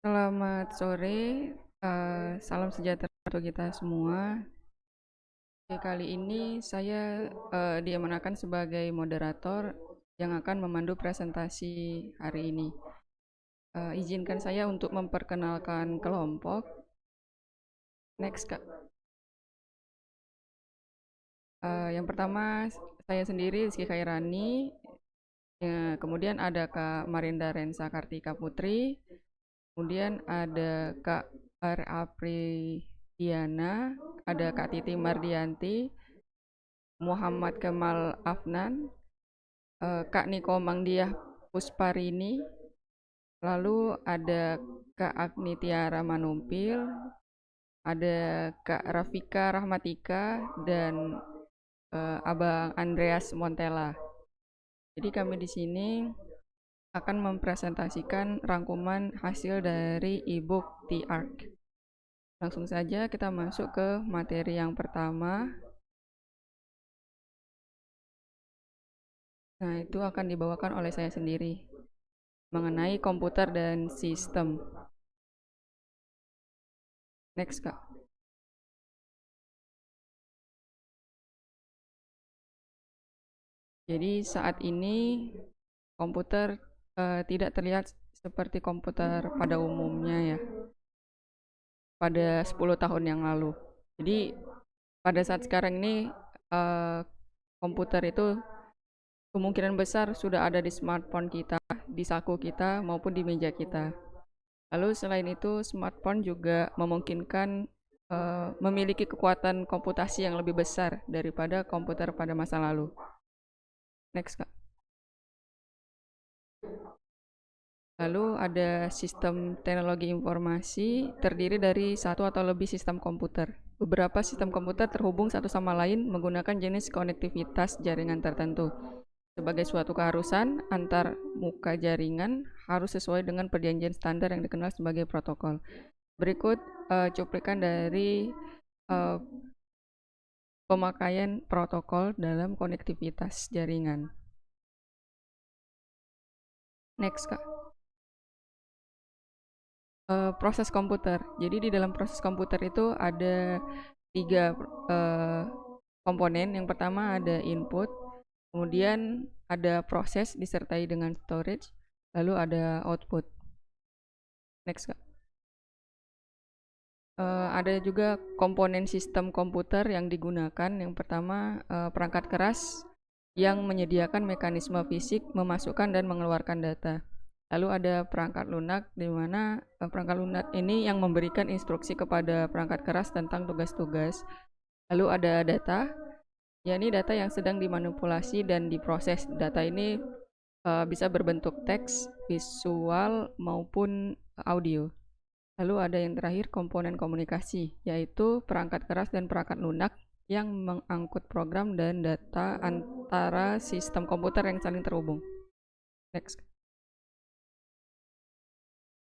Selamat sore, salam sejahtera untuk kita semua. Oke, kali ini saya diamanakan sebagai moderator yang akan memandu presentasi hari ini. Izinkan saya untuk memperkenalkan kelompok. Next, Kak. Yang pertama, saya sendiri, Rizky Khairani. Kemudian ada Kak Marinda Rensa Kartika Putri. Kemudian ada Kak R. Apridiana, ada Kak Titi Mardianti, Muhammad Kemal Afnan, Kak Niko Mangdiah Pusparini, lalu ada Kak Agni Tiara Manumpil, ada Kak Rafika Rahmatika, dan Abang Andreas Montella. Jadi kami di sini akan mempresentasikan rangkuman hasil dari e-book The Arc. Langsung saja kita masuk ke materi yang pertama. Nah, itu akan dibawakan oleh saya sendiri mengenai komputer dan sistem. Next, Kak. Jadi saat ini komputer tidak terlihat seperti komputer pada umumnya ya, pada 10 tahun yang lalu. Jadi pada saat sekarang ini komputer itu kemungkinan besar sudah ada di smartphone kita, di saku kita maupun di meja kita. Lalu selain itu smartphone juga memungkinkan memiliki kekuatan komputasi yang lebih besar daripada komputer pada masa lalu. Next, Kak. Lalu ada sistem teknologi informasi terdiri dari satu atau lebih sistem komputer. Beberapa sistem komputer terhubung satu sama lain menggunakan jenis konektivitas jaringan tertentu. Sebagai suatu keharusan, antar muka jaringan harus sesuai dengan perjanjian standar yang dikenal sebagai protokol. Berikut cuplikan dari pemakaian protokol dalam konektivitas jaringan. Next, Kak. Proses komputer. Jadi di dalam proses komputer itu ada 3 komponen. Yang pertama ada input, kemudian ada proses disertai dengan storage, lalu ada output. Next, Kak. Ada juga komponen sistem komputer yang digunakan. Yang pertama perangkat keras yang menyediakan mekanisme fisik memasukkan dan mengeluarkan data. Lalu ada perangkat lunak, di mana perangkat lunak ini yang memberikan instruksi kepada perangkat keras tentang tugas-tugas. Lalu ada data, yakni data yang sedang dimanipulasi dan diproses. Data ini bisa berbentuk teks, visual, maupun audio. Lalu ada yang terakhir komponen komunikasi, yaitu perangkat keras dan perangkat lunak yang mengangkut program dan data antara sistem komputer yang saling terhubung. Next.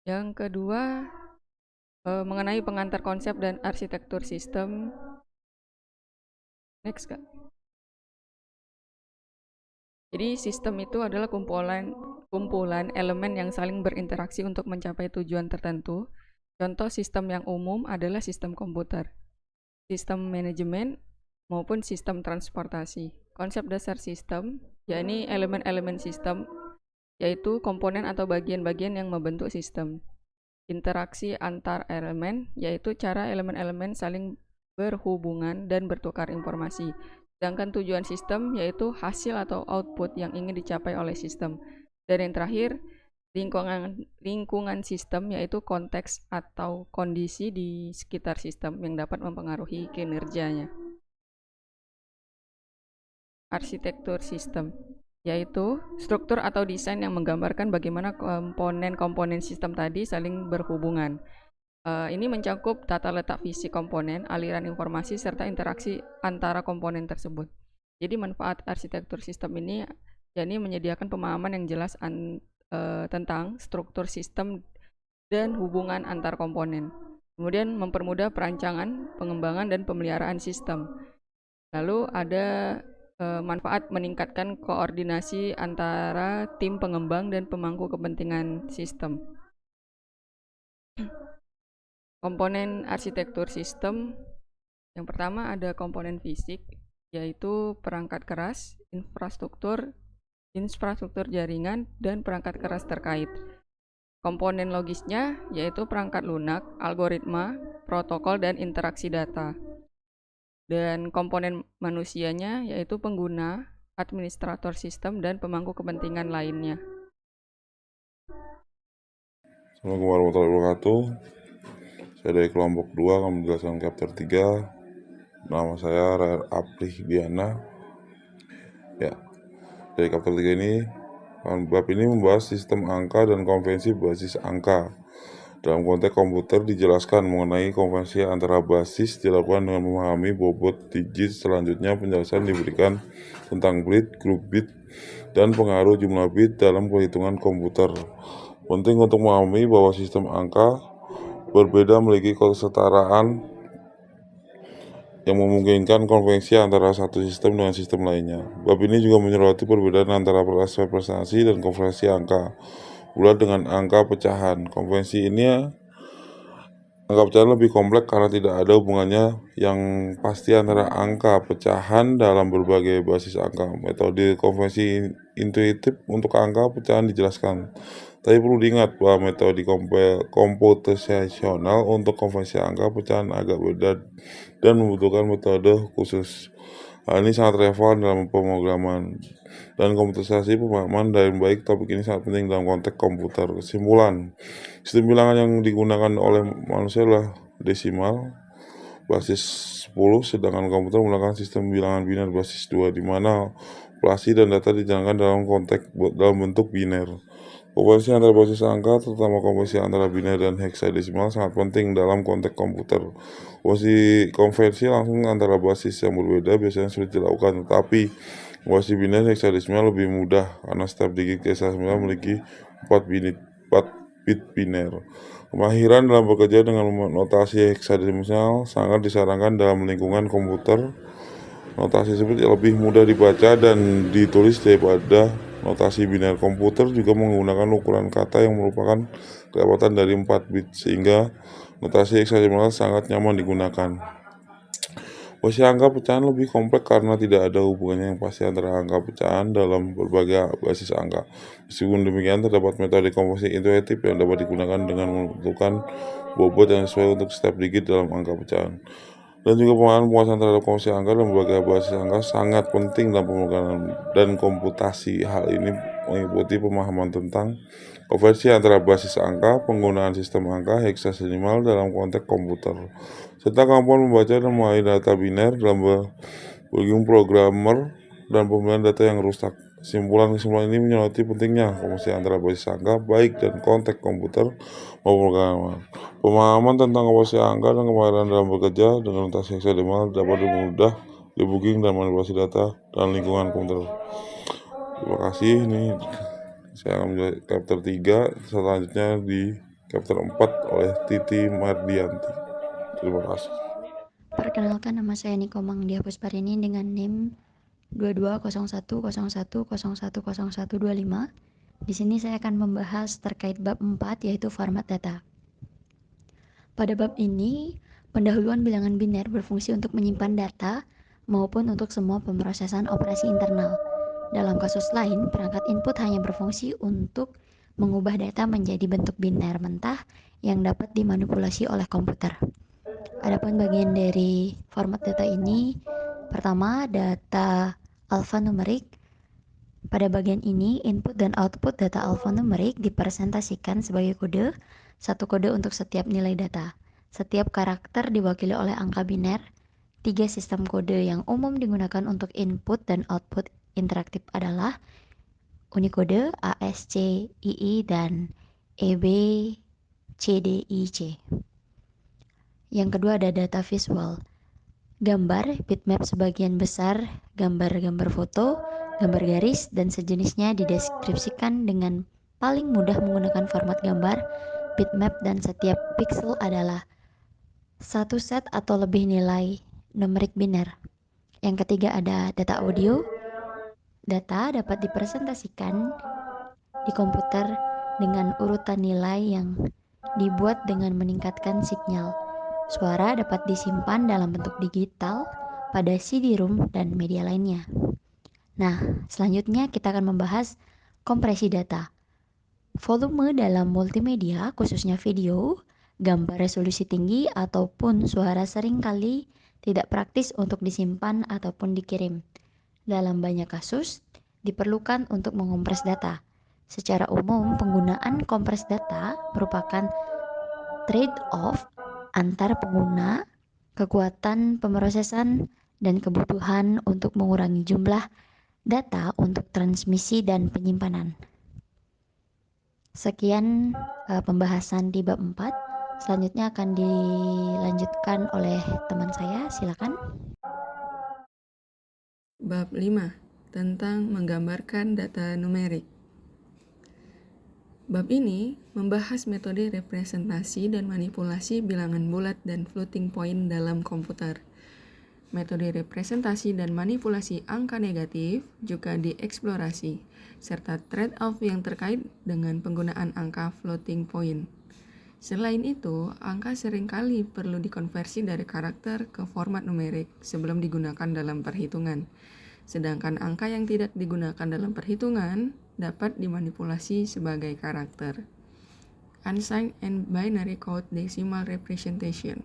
Yang kedua, mengenai pengantar konsep dan arsitektur sistem. Next, Kak. Jadi sistem itu adalah kumpulan elemen yang saling berinteraksi untuk mencapai tujuan tertentu. Contoh sistem yang umum adalah sistem komputer, sistem manajemen, maupun sistem transportasi. Konsep dasar sistem, yakni elemen-elemen sistem, yaitu komponen atau bagian-bagian yang membentuk sistem. Interaksi antar elemen, yaitu cara elemen-elemen saling berhubungan dan bertukar informasi. Sedangkan tujuan sistem, yaitu hasil atau output yang ingin dicapai oleh sistem. Dan yang terakhir, lingkungan sistem, yaitu konteks atau kondisi di sekitar sistem yang dapat mempengaruhi kinerjanya. Arsitektur sistem, yaitu struktur atau desain yang menggambarkan bagaimana komponen-komponen sistem tadi saling berhubungan. Ini mencakup tata letak fisik komponen, aliran informasi, serta interaksi antara komponen tersebut. Jadi manfaat arsitektur sistem ini yakni menyediakan pemahaman yang jelas tentang struktur sistem dan hubungan antar komponen. Kemudian mempermudah perancangan, pengembangan, dan pemeliharaan sistem. Lalu ada manfaat meningkatkan koordinasi antara tim pengembang dan pemangku kepentingan sistem. Komponen arsitektur sistem, yang pertama ada komponen fisik, yaitu perangkat keras, infrastruktur jaringan, dan perangkat keras terkait. Komponen logisnya yaitu perangkat lunak, algoritma, protokol, dan interaksi data. Dan komponen manusianya yaitu pengguna, administrator sistem, dan pemangku kepentingan lainnya. Assalamualaikum warahmatullahi wabarakatuh. Saya dari kelompok 2 akan menjelaskan chapter 3. Nama saya Ryan Aplih Diana. Ya, dari chapter 3 ini, bab ini membahas sistem angka dan konvensi basis angka. Dalam konteks komputer dijelaskan mengenai konvensi antara basis dilakukan dengan memahami bobot digit. Selanjutnya penjelasan diberikan tentang grup bit, dan pengaruh jumlah bit dalam perhitungan komputer. Penting untuk memahami bahwa sistem angka berbeda memiliki kesetaraan yang memungkinkan konvensi antara satu sistem dengan sistem lainnya. Bab ini juga menyoroti perbedaan antara representasi dan konvensi angka. Mulai dengan angka pecahan. Konvensi ini angka pecahan lebih kompleks karena tidak ada hubungannya yang pasti antara angka pecahan dalam berbagai basis angka. Metode konvensi intuitif untuk angka pecahan dijelaskan. Tapi perlu diingat bahwa metode komputasional untuk konvensi angka pecahan agak beda dan membutuhkan metode khusus. Hal ini sangat relevan dalam pemrograman dan komputasi. Pemahaman dari baik topik ini sangat penting dalam konteks komputer. Kesimpulan, sistem bilangan yang digunakan oleh manusia adalah desimal basis 10, sedangkan komputer menggunakan sistem bilangan biner basis 2, di mana operasi dan data dijalankan dalam bentuk biner. Konvensi antara basis angka, terutama konvensi antara biner dan heksadesimal, sangat penting dalam konteks komputer. Konvensi langsung antara basis yang berbeda biasanya sulit dilakukan, tetapi konvensi biner heksadesimal lebih mudah karena setiap digit heksadesimal memiliki 4 bit biner. Kemahiran dalam bekerja dengan notasi heksadesimal sangat disarankan dalam lingkungan komputer. Notasi tersebut lebih mudah dibaca dan ditulis daripada notasi biner. Komputer juga menggunakan ukuran kata yang merupakan kelewatan dari 4 bit, sehingga notasi heksadesimal sangat nyaman digunakan. Basis angka pecahan lebih kompleks karena tidak ada hubungannya yang pasti antara angka pecahan dalam berbagai basis angka. Meskipun demikian, terdapat metode konvensi intuitif yang dapat digunakan dengan menentukan bobot yang sesuai untuk setiap digit dalam angka pecahan. Dan juga pemahaman penguasaan terhadap konvensi angka dan berbagai basis angka sangat penting dalam pemrograman dan komputasi. Hal ini meliputi pemahaman tentang konvensi antara basis angka, penggunaan sistem angka heksadesimal dalam konteks komputer, serta kemampuan membaca dan memahami data biner dalam berbagai programmer dan pemilihan data yang rusak. Kesimpulan ini menyoroti pentingnya konvensi antara basis angka baik dan konteks komputer maupun pemrograman. Pemahaman tentang konvensi angka dan kemahiran dalam bekerja dengan notasi heksadesimal dapat mudah debugging dan manipulasi data dan lingkungan komputer. Terima kasih. Ini saya akan menjadi chapter 3, selanjutnya di chapter 4 oleh Titi Mardianti. Terima kasih. Perkenalkan, nama saya Niko Mangdia Pusparini dengan NIM 220101010125. Di sini saya akan membahas terkait bab 4, yaitu format data. Pada bab ini, pendahuluan bilangan biner berfungsi untuk menyimpan data maupun untuk semua pemrosesan operasi internal. Dalam kasus lain, perangkat input hanya berfungsi untuk mengubah data menjadi bentuk biner mentah yang dapat dimanipulasi oleh komputer. Adapun bagian dari format data ini, pertama data alfanumerik. Pada bagian ini, input dan output data alfanumerik dipresentasikan sebagai kode, satu kode untuk setiap nilai data. Setiap karakter diwakili oleh angka biner. 3 sistem kode yang umum digunakan untuk input dan output interaktif adalah Unicode, ASCII, dan EBCDIC. Yang kedua ada data visual. Gambar, bitmap sebagian besar, gambar-gambar foto, gambar garis, dan sejenisnya dideskripsikan dengan paling mudah menggunakan format gambar, bitmap, dan setiap pixel adalah satu set atau lebih nilai numerik biner. Yang ketiga ada data audio. Data dapat dipresentasikan di komputer dengan urutan nilai yang dibuat dengan meningkatkan sinyal. Suara dapat disimpan dalam bentuk digital pada CD-ROM dan media lainnya. Nah, selanjutnya kita akan membahas kompresi data. Volume dalam multimedia, khususnya video, gambar resolusi tinggi, ataupun suara seringkali tidak praktis untuk disimpan ataupun dikirim. Dalam banyak kasus, diperlukan untuk mengompres data. Secara umum, penggunaan kompres data merupakan trade-off antar pengguna, kekuatan pemrosesan, dan kebutuhan untuk mengurangi jumlah data untuk transmisi dan penyimpanan. Sekian pembahasan di bab 4. Selanjutnya akan dilanjutkan oleh teman saya, silakan. Bab 5 tentang menggambarkan data numerik. Bab ini membahas metode representasi dan manipulasi bilangan bulat dan floating point dalam komputer. Metode representasi dan manipulasi angka negatif juga dieksplorasi, serta trade-off yang terkait dengan penggunaan angka floating point. Selain itu, angka seringkali perlu dikonversi dari karakter ke format numerik sebelum digunakan dalam perhitungan. Sedangkan angka yang tidak digunakan dalam perhitungan dapat dimanipulasi sebagai karakter. Unsigned and binary code decimal representation.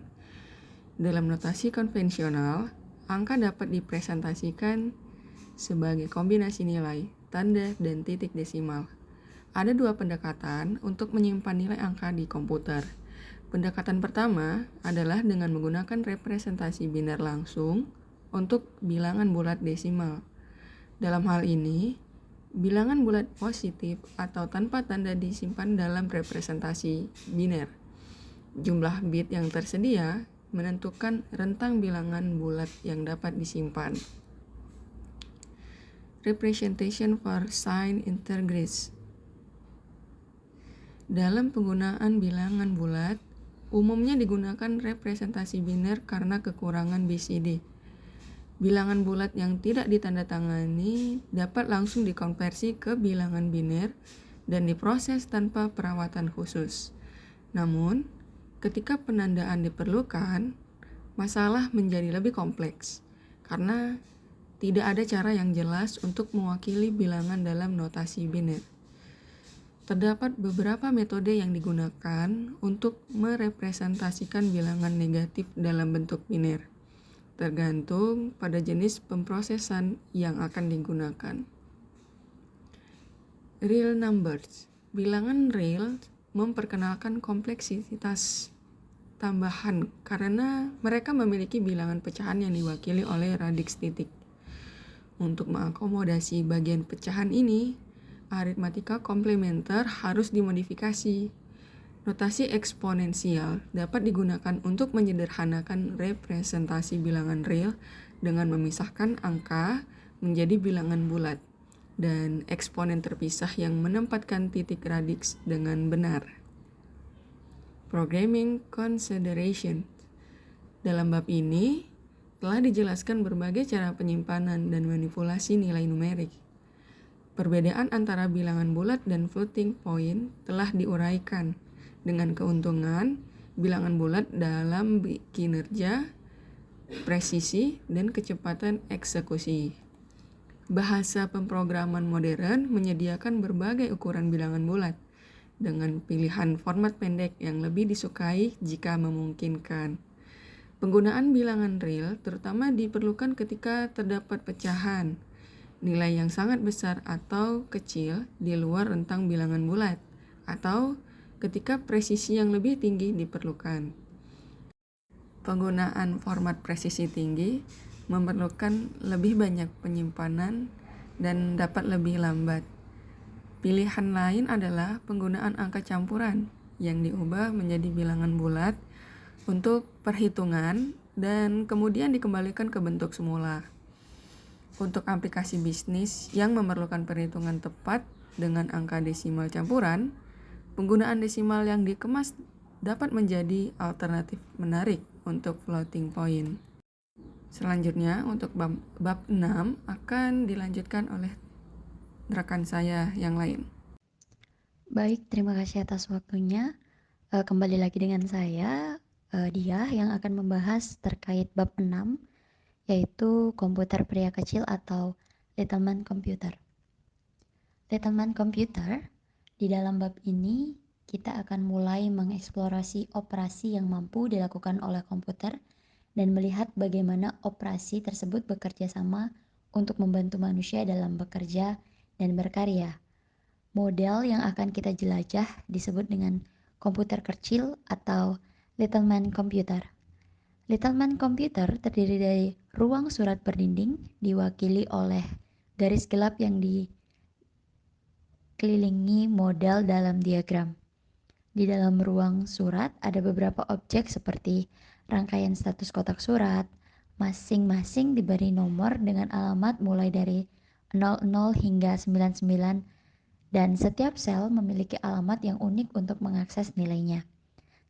Dalam notasi konvensional, angka dapat dipresentasikan sebagai kombinasi nilai, tanda, dan titik desimal. Ada dua pendekatan untuk menyimpan nilai angka di komputer. Pendekatan pertama adalah dengan menggunakan representasi biner langsung untuk bilangan bulat desimal. Dalam hal ini, bilangan bulat positif atau tanpa tanda disimpan dalam representasi biner. Jumlah bit yang tersedia menentukan rentang bilangan bulat yang dapat disimpan. Representation for signed integers. Dalam penggunaan bilangan bulat, umumnya digunakan representasi biner karena kekurangan BCD. Bilangan bulat yang tidak ditandatangani dapat langsung dikonversi ke bilangan biner dan diproses tanpa perawatan khusus. Namun, ketika penandaan diperlukan, masalah menjadi lebih kompleks karena tidak ada cara yang jelas untuk mewakili bilangan dalam notasi biner. Terdapat beberapa metode yang digunakan untuk merepresentasikan bilangan negatif dalam bentuk biner, tergantung pada jenis pemrosesan yang akan digunakan. Real numbers. Bilangan real memperkenalkan kompleksitas tambahan karena mereka memiliki bilangan pecahan yang diwakili oleh radix titik. Untuk mengakomodasi bagian pecahan ini, aritmatika komplementer harus dimodifikasi. Notasi eksponensial dapat digunakan untuk menyederhanakan representasi bilangan real dengan memisahkan angka menjadi bilangan bulat dan eksponen terpisah yang menempatkan titik radix dengan benar. Programming consideration. Dalam bab ini telah dijelaskan berbagai cara penyimpanan dan manipulasi nilai numerik. Perbedaan antara bilangan bulat dan floating point telah diuraikan dengan keuntungan bilangan bulat dalam kinerja, presisi, dan kecepatan eksekusi. Bahasa pemrograman modern menyediakan berbagai ukuran bilangan bulat dengan pilihan format pendek yang lebih disukai jika memungkinkan. Penggunaan bilangan real terutama diperlukan ketika terdapat pecahan, nilai yang sangat besar atau kecil di luar rentang bilangan bulat, atau ketika presisi yang lebih tinggi diperlukan. Penggunaan format presisi tinggi memerlukan lebih banyak penyimpanan dan dapat lebih lambat. Pilihan lain adalah penggunaan angka campuran yang diubah menjadi bilangan bulat untuk perhitungan dan kemudian dikembalikan ke bentuk semula. Untuk aplikasi bisnis yang memerlukan perhitungan tepat dengan angka desimal campuran, penggunaan desimal yang dikemas dapat menjadi alternatif menarik untuk floating point. Selanjutnya, untuk bab 6 akan dilanjutkan oleh rekan saya yang lain. Baik, terima kasih atas waktunya. Kembali lagi dengan saya, Diah, yang akan membahas terkait bab 6, yaitu komputer pria kecil atau Littleman Computer. Littleman Computer, di dalam bab ini kita akan mulai mengeksplorasi operasi yang mampu dilakukan oleh komputer dan melihat bagaimana operasi tersebut bekerja sama untuk membantu manusia dalam bekerja dan berkarya. Model yang akan kita jelajah disebut dengan komputer kecil atau Littleman Computer. Littleman Computer terdiri dari ruang surat berdinding diwakili oleh garis gelap yang dikelilingi model dalam diagram. Di dalam ruang surat ada beberapa objek seperti rangkaian status kotak surat, masing-masing diberi nomor dengan alamat mulai dari 00 hingga 99 dan setiap sel memiliki alamat yang unik untuk mengakses nilainya.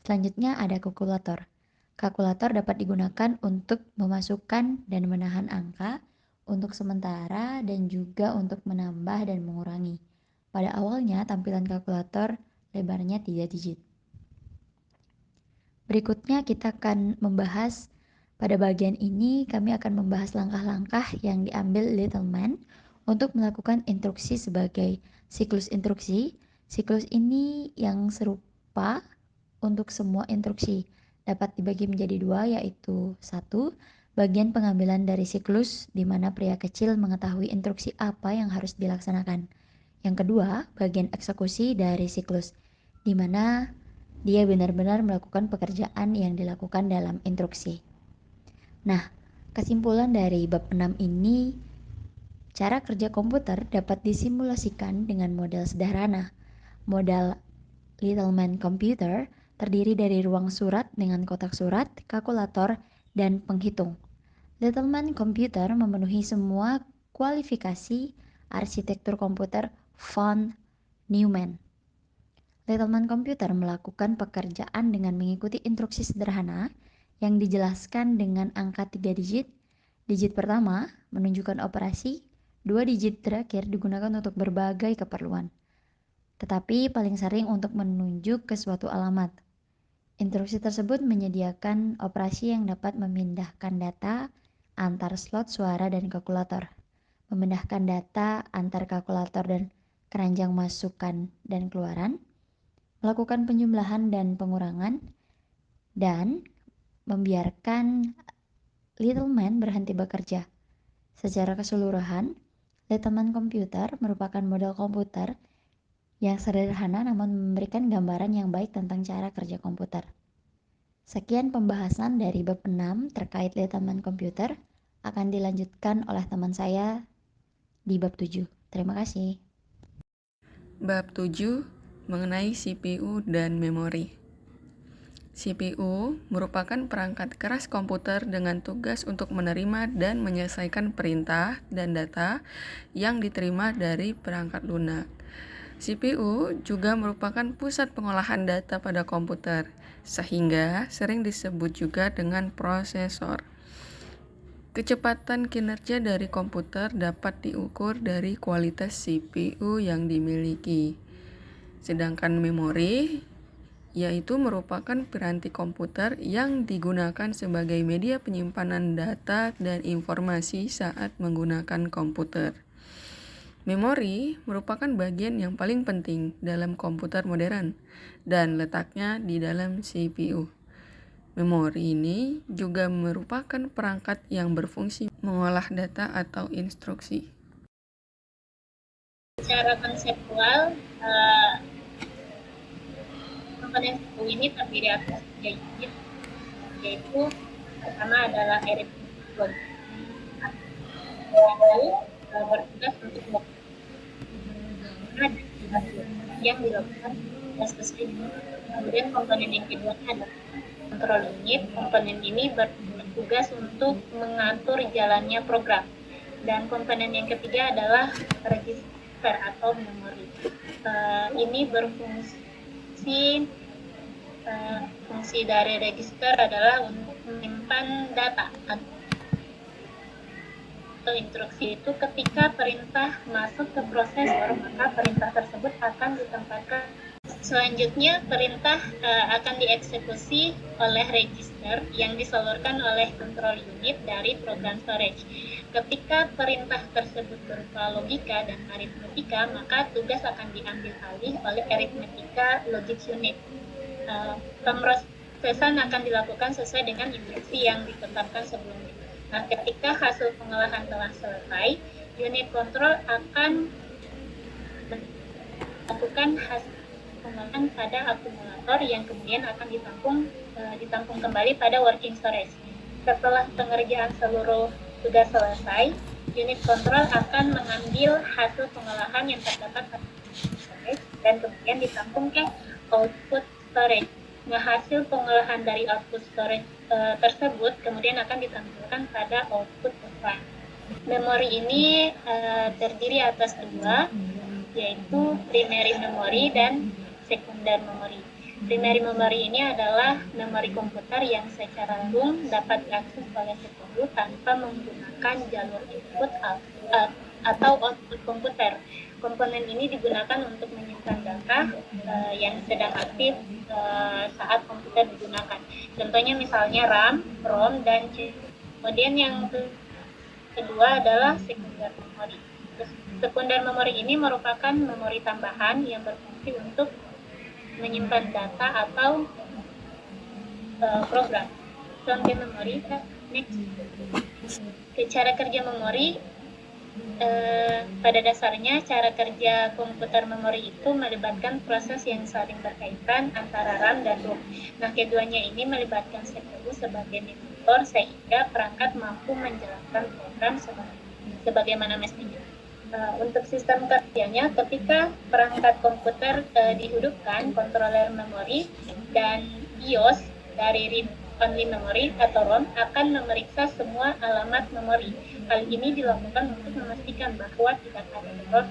Selanjutnya ada kalkulator. Kalkulator dapat digunakan untuk memasukkan dan menahan angka untuk sementara dan juga untuk menambah dan mengurangi. Pada awalnya tampilan kalkulator lebarnya 3 digit. Berikutnya kita akan membahas, pada bagian ini kami akan membahas langkah-langkah yang diambil Littleman untuk melakukan instruksi sebagai siklus instruksi. Siklus ini yang serupa untuk semua instruksi dapat dibagi menjadi dua, yaitu satu, bagian pengambilan dari siklus di mana pria kecil mengetahui instruksi apa yang harus dilaksanakan. Yang kedua, bagian eksekusi dari siklus di mana dia benar-benar melakukan pekerjaan yang dilakukan dalam instruksi. Nah, kesimpulan dari bab 6 ini, cara kerja komputer dapat disimulasikan dengan model sederhana. Model Littleman Computer terdiri dari ruang surat dengan kotak surat, kalkulator, dan penghitung. Littleman Computer memenuhi semua kualifikasi arsitektur komputer von Neumann. Littleman Computer melakukan pekerjaan dengan mengikuti instruksi sederhana yang dijelaskan dengan angka 3 digit. Digit pertama menunjukkan operasi, 2 digit terakhir digunakan untuk berbagai keperluan, tetapi paling sering untuk menunjuk ke suatu alamat. Instruksi tersebut menyediakan operasi yang dapat memindahkan data antar slot suara dan kalkulator, memindahkan data antar kalkulator dan keranjang masukan dan keluaran, melakukan penjumlahan dan pengurangan, dan membiarkan Littleman berhenti bekerja. Secara keseluruhan, Littleman Computer merupakan model komputer yang sederhana namun memberikan gambaran yang baik tentang cara kerja komputer. Sekian pembahasan dari bab 6 terkait Littleman Computer, akan dilanjutkan oleh teman saya di bab 7. Terima kasih. Bab 7 mengenai CPU dan memori. CPU merupakan perangkat keras komputer dengan tugas untuk menerima dan menyelesaikan perintah dan data yang diterima dari perangkat lunak. CPU juga merupakan pusat pengolahan data pada komputer, sehingga sering disebut juga dengan prosesor. Kecepatan kinerja dari komputer dapat diukur dari kualitas CPU yang dimiliki. Sedangkan memori yaitu merupakan piranti komputer yang digunakan sebagai media penyimpanan data dan informasi saat menggunakan komputer. Memori merupakan bagian yang paling penting dalam komputer modern dan letaknya di dalam CPU. Memori ini juga merupakan perangkat yang berfungsi mengolah data atau instruksi. Secara konseptual, komponen CPU ini terdiri atas 3 unit, yaitu pertama adalah aritmetik bertugas untuk yang dilakukan sesuai. Kemudian komponen yang kedua adalah control unit. Komponen ini bertugas untuk mengatur jalannya program. Dan komponen yang ketiga adalah register atau memori. Ini berfungsi fungsi dari register adalah untuk menyimpan data atau instruksi itu. Ketika perintah masuk ke prosesor, maka perintah tersebut akan ditempatkan Selanjutnya, perintah akan dieksekusi oleh register yang disalurkan oleh control unit dari program storage. Ketika perintah tersebut berupa logika dan aritmetika, maka tugas akan diambil alih oleh arithmetica logic unit. Pemrosesan akan dilakukan sesuai dengan instruksi yang ditetapkan sebelumnya. Nah, ketika hasil pengolahan telah selesai, unit kontrol akan melakukan hasil pengolahan pada akumulator yang kemudian akan ditampung kembali pada working storage. Setelah pengerjaan seluruh sudah selesai, unit kontrol akan mengambil hasil pengolahan yang terdapat pada storage dan kemudian ditampung ke output storage. Nah, hasil pengolahan dari output storage tersebut kemudian akan ditampilkan pada output depan. Memori ini terdiri atas dua, yaitu primary memory dan secondary memory. Primary memory ini adalah memori komputer yang secara langsung dapat diakses oleh CPU tanpa menggunakan jalur input atau output komputer. Komponen ini digunakan untuk menyimpan data yang sedang aktif saat komputer digunakan. Contohnya misalnya RAM, ROM, dan C. Kemudian yang kedua adalah secondary memory. Secondary memory ini merupakan memori tambahan yang berfungsi untuk menyimpan data atau program. Contoh memori, next. Cara kerja memori, pada dasarnya cara kerja komputer memori itu melibatkan proses yang saling berkaitan antara RAM dan ROM. Nah, keduanya ini melibatkan CPU sebagai mediator sehingga perangkat mampu menjalankan program sebagaimana mestinya. Untuk sistem kerjanya, ketika perangkat komputer dihidupkan, controller memori dan BIOS dari read-only memory atau ROM akan memeriksa semua alamat memori. Hal ini dilakukan untuk memastikan bahwa tidak ada error.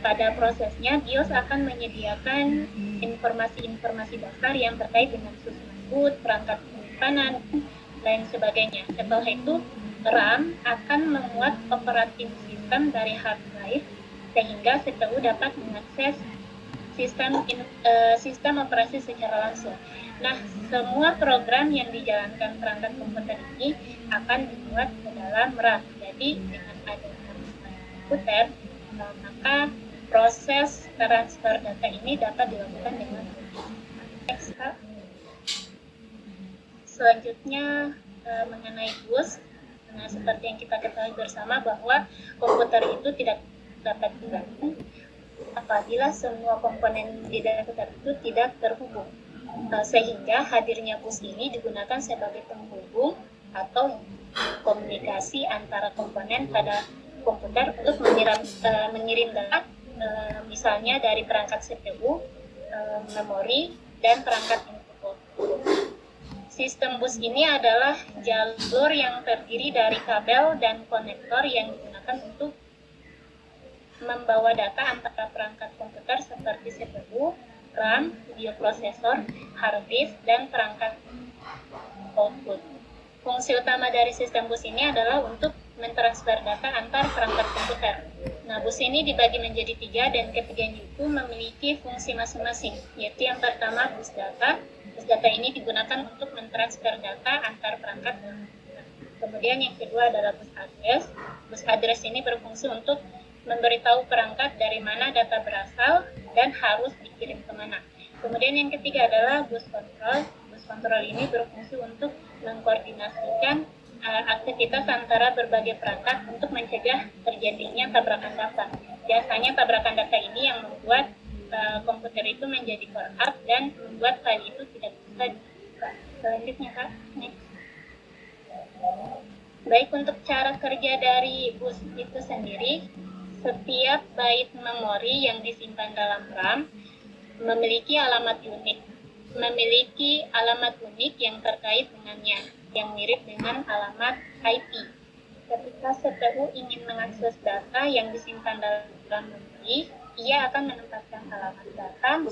Pada prosesnya, BIOS akan menyediakan informasi-informasi dasar yang terkait dengan susunan boot, perangkat penyimpanan, dan sebagainya. Setelah itu, RAM akan memuat operating system dari hard drive sehingga CPU dapat mengakses sistem operasi secara langsung. Nah, semua program yang dijalankan perangkat komputer ini akan dimuat ke dalam RAM. Jadi, dengan adanya komputer, maka proses transfer data ini dapat dilakukan dengan mudah. Selanjutnya mengenai bus. Nah, seperti yang kita ketahui bersama bahwa komputer itu tidak dapat dibangun apabila semua komponen di dalam komputer itu tidak terhubung. Sehingga hadirnya bus ini digunakan sebagai penghubung atau komunikasi antara komponen pada komputer untuk mengirim data, misalnya dari perangkat CPU, memori, dan perangkat input. Sistem bus ini adalah jalur yang terdiri dari kabel dan konektor yang digunakan untuk membawa data antara perangkat komputer seperti CPU, RAM, bioprosesor, hard disk, dan perangkat output. Fungsi utama dari sistem bus ini adalah untuk mentransfer data antar perangkat komputer. Nah, bus ini dibagi menjadi 3 dan ketiganya itu memiliki fungsi masing-masing, yaitu yang pertama bus data. Bus data ini digunakan untuk mentransfer data antar perangkat. Kemudian yang kedua adalah bus address. Bus address ini berfungsi untuk memberitahu perangkat dari mana data berasal dan harus dikirim kemana. Kemudian yang ketiga adalah bus control. Bus control ini berfungsi untuk mengkoordinasikan aktivitas antara berbagai perangkat untuk mencegah terjadinya tabrakan data. Biasanya tabrakan data ini yang membuat komputer itu menjadi corrupt dan membuat file itu tidak bisa dibuka. Selanjutnya, Kak. Next. Baik, untuk cara kerja dari bus itu sendiri, setiap byte memori yang disimpan dalam RAM memiliki alamat unik yang terkait dengannya, yang mirip dengan alamat IP. Ketika CPU ingin mengakses data yang disimpan dalam memori, ia akan menempatkan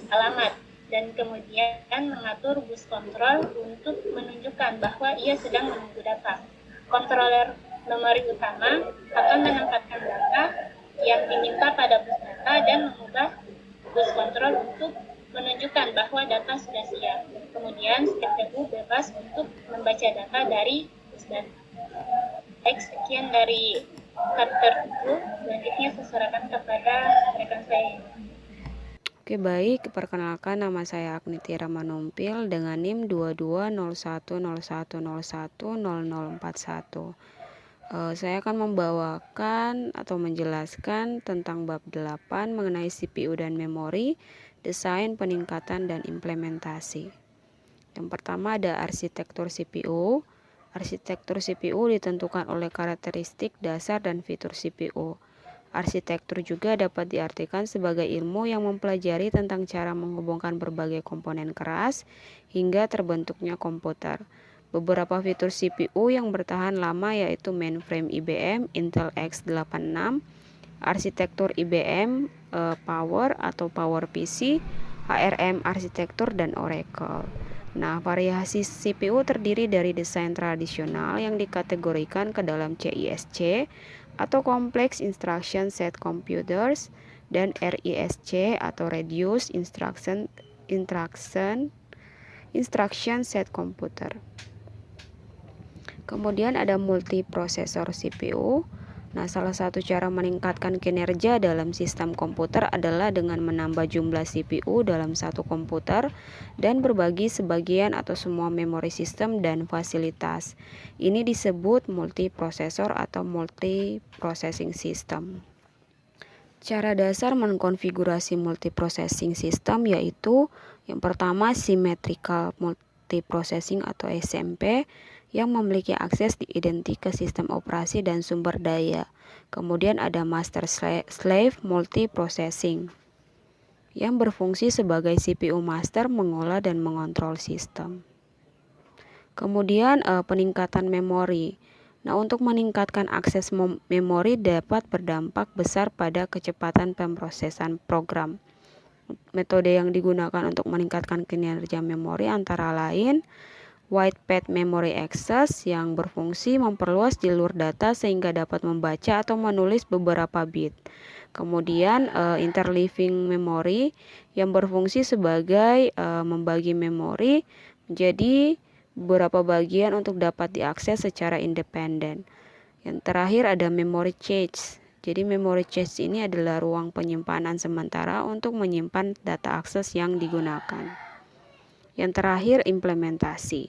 alamat dan kemudian mengatur bus kontrol untuk menunjukkan bahwa ia sedang menunggu data. Controller memori utama akan menempatkan data yang diminta pada bus data dan mengubah bus kontrol untuk menunjukkan bahwa data sudah siap. Kemudian CPU bebas untuk membaca data dari bus data. Baik, sekian dari chapter 7. Selanjutnya saya serahkan kepada rekan saya. Oke, baik. Perkenalkan, nama saya Agnitira Manumpil dengan NIM 220101010041. Saya akan membawakan atau menjelaskan tentang bab 8 mengenai CPU dan memori, desain, peningkatan, dan implementasi. Yang pertama ada arsitektur CPU. Arsitektur CPU ditentukan oleh karakteristik dasar dan fitur CPU. Arsitektur juga dapat diartikan sebagai ilmu yang mempelajari tentang cara menghubungkan berbagai komponen keras hingga terbentuknya komputer. Beberapa fitur CPU yang bertahan lama yaitu mainframe IBM Intel x86, arsitektur IBM Power atau Power PC, ARM arsitektur, dan Oracle. Nah, variasi CPU terdiri dari desain tradisional yang dikategorikan ke dalam CISC atau Complex Instruction Set Computers dan RISC atau Reduced Instruction Set Computer. Kemudian ada multiprosesor CPU. Nah, salah satu cara meningkatkan kinerja dalam sistem komputer adalah dengan menambah jumlah CPU dalam satu komputer dan berbagi sebagian atau semua memori sistem dan fasilitas. Ini disebut multiprosesor atau multiprocessing system. Cara dasar mengkonfigurasi multiprocessing system yaitu yang pertama symmetrical multiprocessing atau SMP yang memiliki akses identik ke sistem operasi dan sumber daya. Kemudian ada master slave multiprocessing yang berfungsi sebagai CPU master mengolah dan mengontrol sistem. Kemudian peningkatan memori. Nah, untuk meningkatkan akses memori dapat berdampak besar pada kecepatan pemrosesan program. Metode yang digunakan untuk meningkatkan kinerja memori antara lain Wide Path Memory Access yang berfungsi memperluas jalur data sehingga dapat membaca atau menulis beberapa bit. Kemudian Interleaving Memory yang berfungsi sebagai membagi memori menjadi beberapa bagian untuk dapat diakses secara independen. Yang terakhir ada Memory Cache. Jadi memory cache ini adalah ruang penyimpanan sementara untuk menyimpan data akses yang digunakan. Yang terakhir implementasi.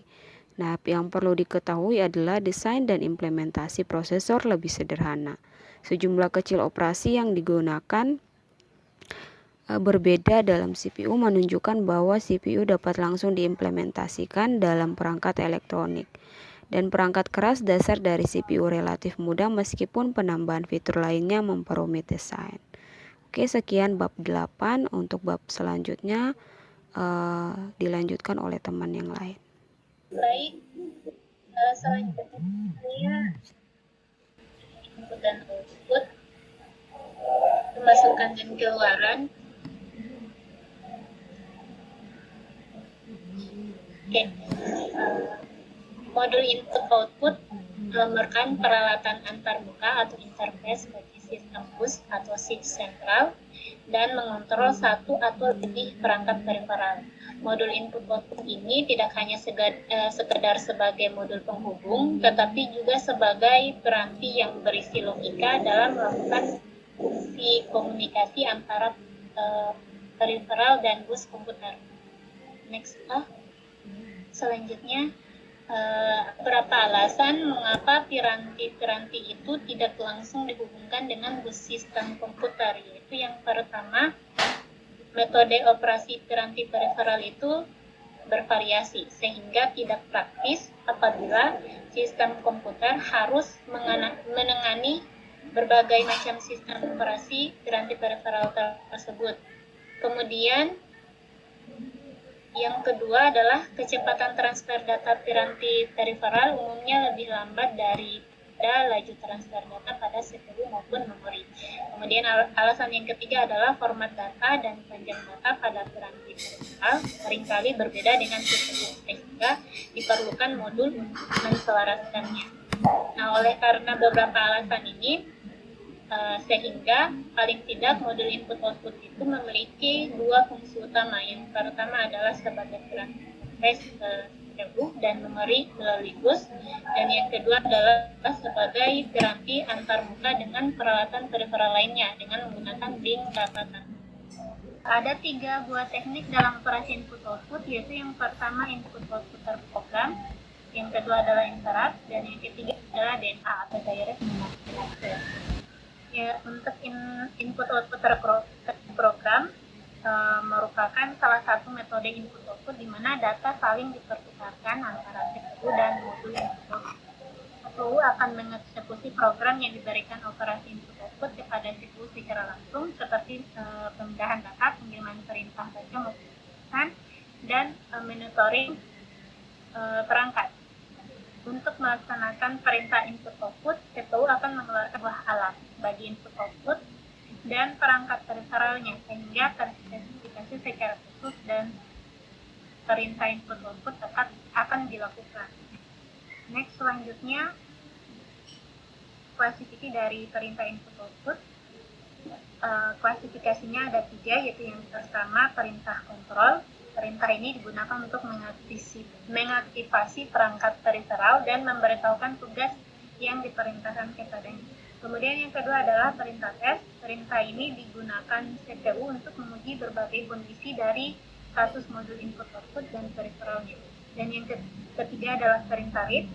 Nah, yang perlu diketahui adalah desain dan implementasi prosesor lebih sederhana. Sejumlah kecil operasi yang digunakan berbeda dalam CPU menunjukkan bahwa CPU dapat langsung diimplementasikan dalam perangkat elektronik. Dan perangkat keras dasar dari CPU relatif mudah meskipun penambahan fitur lainnya memperumit desain. Oke, sekian bab 8. Untuk bab selanjutnya dilanjutkan oleh teman yang lain. Baik, selanjutnya input dan output, pemasukan dan keluaran. Oke, modul input output merupakan peralatan antarmuka atau interface bagi sistem bus atau SIP sentral dan mengontrol satu atau lebih perangkat periferal. Modul input-output ini tidak hanya sekedar sebagai modul penghubung, tetapi juga sebagai piranti yang berisi logika dalam melakukan fungsi komunikasi antara periferal dan bus komputer. Next, selanjutnya, beberapa alasan mengapa piranti-piranti itu tidak langsung dihubungkan dengan bus sistem komputer, yaitu yang pertama, metode operasi piranti periferal itu bervariasi sehingga tidak praktis apabila sistem komputer harus menangani berbagai macam sistem operasi piranti periferal tersebut. Kemudian yang kedua adalah kecepatan transfer data piranti periferal umumnya lebih lambat daripada laju transfer data pada CPU maupun memori. Kemudian alasan yang ketiga adalah format data dan panjang data pada piranti periferal seringkali berbeda dengan CPU sehingga diperlukan modul untuk menselaraskannya. Nah, oleh karena beberapa alasan ini, sehingga paling tidak modul input-output itu memiliki dua fungsi utama. Yang pertama adalah sebagai interface CPU dan memori melalui bus, dan yang kedua adalah sebagai piranti antarmuka dengan peralatan peripheral lainnya dengan menggunakan link data. Ada 3 buah teknik dalam operasi input-output, yaitu yang pertama input-output terprogram, yang kedua adalah interrupt, dan yang ketiga adalah DMA atau direct machine access. Ya, untuk input-output terprogram merupakan salah satu metode input-output di mana data saling dipertukarkan antara CPU dan modul input. CPU akan mengeksekusi program yang diberikan operasi input-output kepada CPU secara langsung, seperti pemindahan data, pengiriman perintah baca maupun dan monitoring perangkat. Untuk melaksanakan perintah input-output, CPU akan mengeluarkan buah alam bagi input-output dan perangkat peripheralnya, sehingga terspesifikasi secara khusus dan perintah input-output akan dilakukan. Next, selanjutnya klasifikasi dari perintah input-output. Klasifikasinya ada 3, yaitu yang pertama perintah kontrol. Perintah ini digunakan untuk mengaktifasi perangkat peripheral dan memberitahukan tugas yang diperintahkan kepadanya. Kemudian yang kedua adalah perintah test. Perintah ini digunakan CPU untuk menguji berbagai kondisi dari kasus modul input-output dan peripheralnya. Dan yang ketiga adalah perintah read,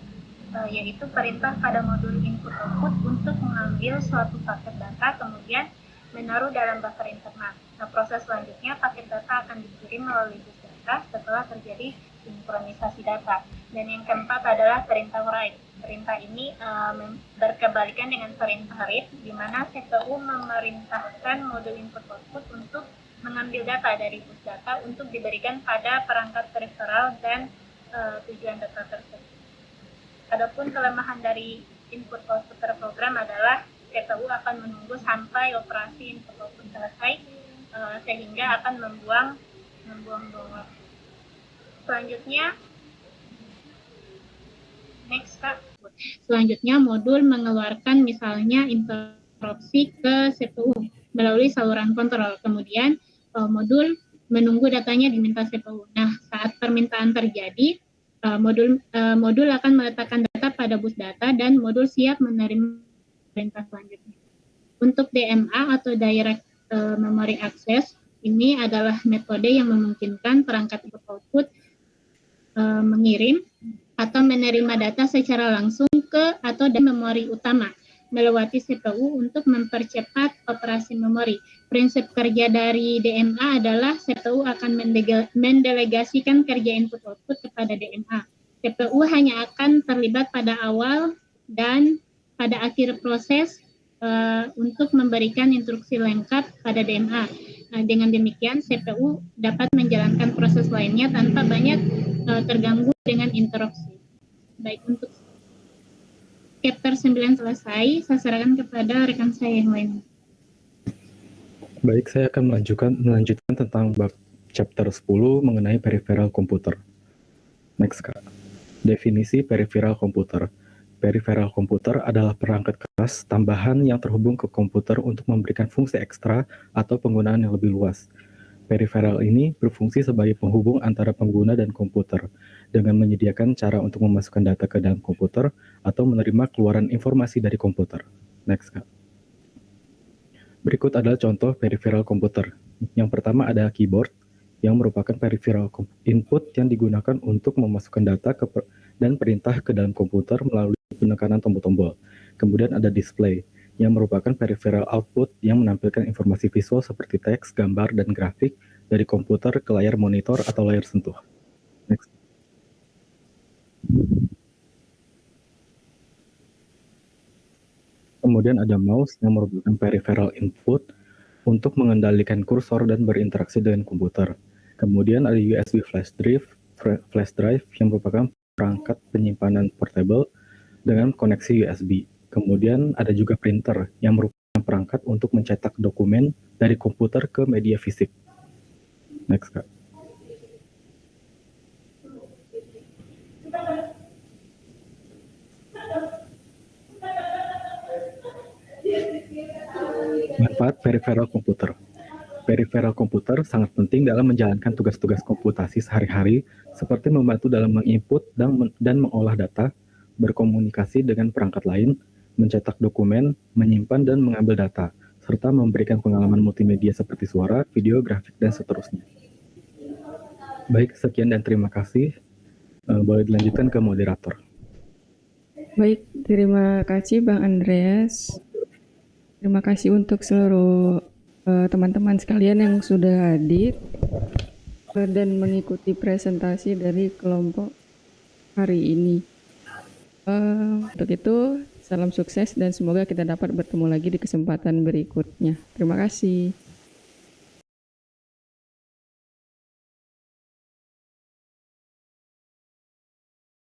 yaitu perintah pada modul input-output untuk mengambil suatu paket data kemudian menaruh dalam buffer internal. Nah, proses selanjutnya paket data akan dikirim melalui bus data setelah terjadi sinkronisasi data. Dan yang keempat adalah perintah write. Perintah ini berkebalikan dengan perintah read, di mana CPU memerintahkan modul input-output untuk mengambil data dari bus data untuk diberikan pada perangkat peripheral dan tujuan data tersebut. Adapun kelemahan dari input-output terprogram adalah CPU akan menunggu sampai operasi input-output selesai, sehingga akan membuang waktu. Selanjutnya, next Kak. Selanjutnya modul mengeluarkan misalnya interupsi ke CPU melalui saluran kontrol. Kemudian modul menunggu datanya diminta CPU. Nah, saat permintaan terjadi, modul akan meletakkan data pada bus data dan modul siap menerima perintah selanjutnya. Untuk DMA atau Direct Memory Access, ini adalah metode yang memungkinkan perangkat input-output mengirim atau menerima data secara langsung ke atau dari memori utama melewati CPU untuk mempercepat operasi memori. Prinsip kerja dari DMA adalah CPU akan mendelegasikan kerja input-output kepada DMA. CPU hanya akan terlibat pada awal dan pada akhir proses untuk memberikan instruksi lengkap pada DMA. Nah, dengan demikian CPU dapat menjalankan proses lainnya tanpa banyak terganggu dengan interupsi. Baik, untuk chapter 9 selesai, saya serahkan kepada rekan saya yang lain. Baik, saya akan melanjutkan tentang bab chapter 10 mengenai peripheral komputer. Next, Kak. Definisi peripheral komputer. Peripheral komputer adalah perangkat keras tambahan yang terhubung ke komputer untuk memberikan fungsi ekstra atau penggunaan yang lebih luas. Peripheral ini berfungsi sebagai penghubung antara pengguna dan komputer, dengan menyediakan cara untuk memasukkan data ke dalam komputer atau menerima keluaran informasi dari komputer. Next, Kak. Berikut adalah contoh peripheral komputer. Yang pertama ada keyboard, yang merupakan peripheral input yang digunakan untuk memasukkan data dan perintah ke dalam komputer melalui penekanan tombol-tombol. Kemudian ada display, yang merupakan peripheral output yang menampilkan informasi visual seperti teks, gambar, dan grafik dari komputer ke layar monitor atau layar sentuh. Next. Kemudian ada mouse yang merupakan peripheral input untuk mengendalikan kursor dan berinteraksi dengan komputer. Kemudian ada USB flash drive yang merupakan perangkat penyimpanan portable dengan koneksi USB. Kemudian ada juga printer yang merupakan perangkat untuk mencetak dokumen dari komputer ke media fisik. Next, Kak. keempat, peripheral komputer. Peripheral komputer sangat penting dalam menjalankan tugas-tugas komputasi sehari-hari seperti membantu dalam menginput dan mengolah data, berkomunikasi dengan perangkat lain, mencetak dokumen, menyimpan dan mengambil data, serta memberikan pengalaman multimedia seperti suara, video, grafik, dan seterusnya. Baik, sekian dan terima kasih. Boleh dilanjutkan ke moderator. Baik, terima kasih Bang Andreas. Terima kasih untuk seluruh teman-teman sekalian yang sudah hadir dan mengikuti presentasi dari kelompok hari ini. Untuk itu, salam sukses dan semoga kita dapat bertemu lagi di kesempatan berikutnya. Terima kasih.